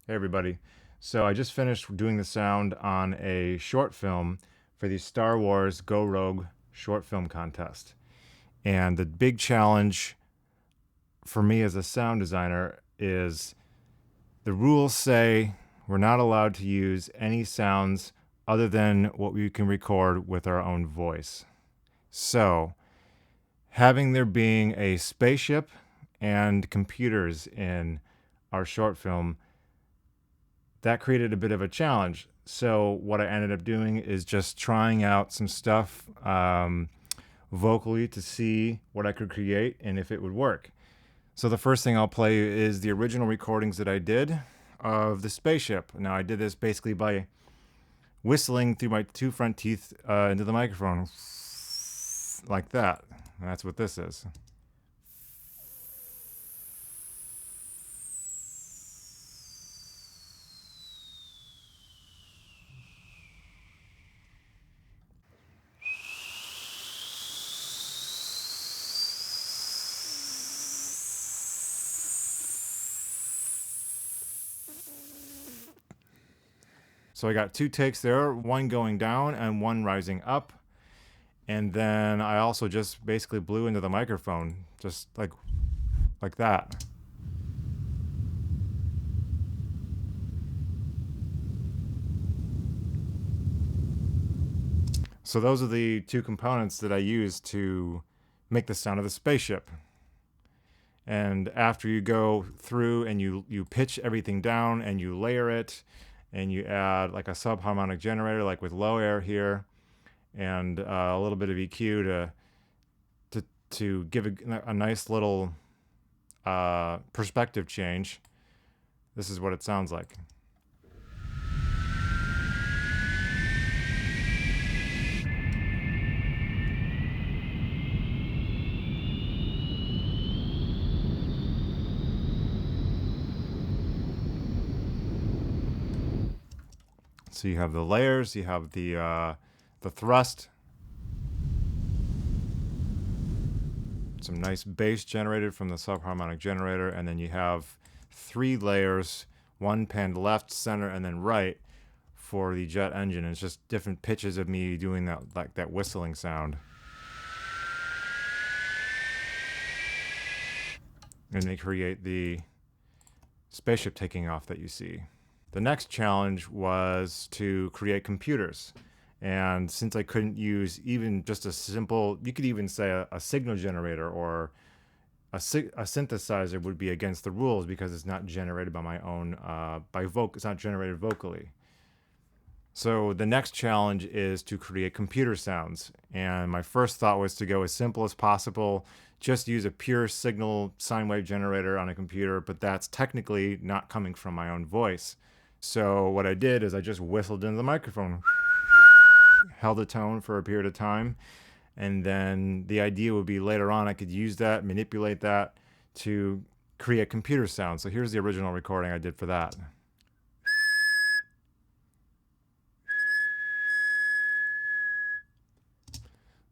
Hey everybody. So I just finished doing the sound on a short film for the Star Wars Go Rogue short film contest. And the big challenge for me as a sound designer is the rules say we're not allowed to use any sounds other than what we can record with our own voice. So, having there being a spaceship and computers in our short film, that created a bit of a challenge. So what I ended up doing is just trying out some stuff vocally to see what I could create and if it would work. So the first thing I'll play is the original recordings that I did of the spaceship. Now I did this basically by whistling through my two front teeth into the microphone like that. And that's what this is. So I got two takes there, one going down and one rising up. And then I also just basically blew into the microphone, just like that. So those are the two components that I use to make the sound of the spaceship. And after you go through and you pitch everything down and you layer it and you add like a subharmonic generator like with low air here and a little bit of EQ to give a nice little perspective change, this is what it sounds like. So you have the layers, you have the thrust, some nice bass generated from the subharmonic generator, and then you have three layers, one panned left, center, and then right for the jet engine. And it's just different pitches of me doing that, like that whistling sound. And they create the spaceship taking off that you see. The next challenge was to create computers. And since I couldn't use even just a simple, you could even say a signal generator or a synthesizer would be against the rules because it's not generated by my own, it's not generated vocally. So the next challenge is to create computer sounds. And my first thought was to go as simple as possible, just use a pure signal sine wave generator on a computer, but that's technically not coming from my own voice. So what I did is I just whistled into the microphone, held a tone for a period of time, and then the idea would be later on I could use that, manipulate that to create computer sounds. So here's the original recording I did for that.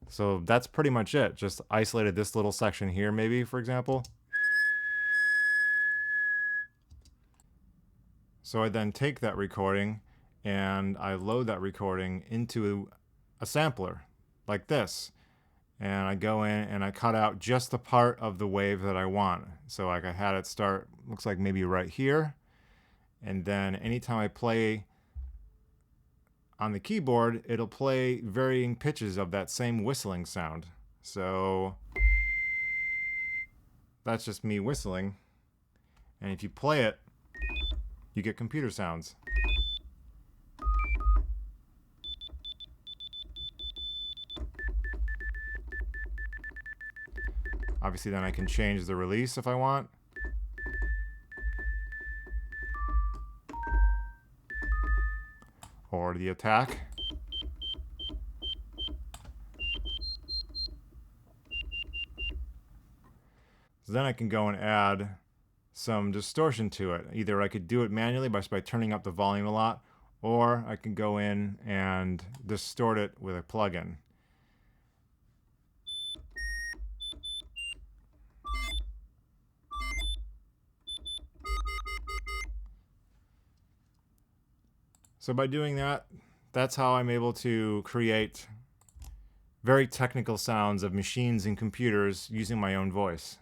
So that's pretty much it. Just isolated this little section here, maybe, for example. So I then take that recording and I load that recording into a sampler like this. And I go in and I cut out just the part of the wave that I want. So like I had it start, looks like maybe right here. And then anytime I play on the keyboard, it'll play varying pitches of that same whistling sound. So that's just me whistling. And if you play it, you get computer sounds. Obviously, then I can change the release if I want. Or the attack. So then I can go and add some distortion to it. Either I could do it manually by turning up the volume a lot, or I can go in and distort it with a plugin. So by doing that, that's how I'm able to create very technical sounds of machines and computers using my own voice.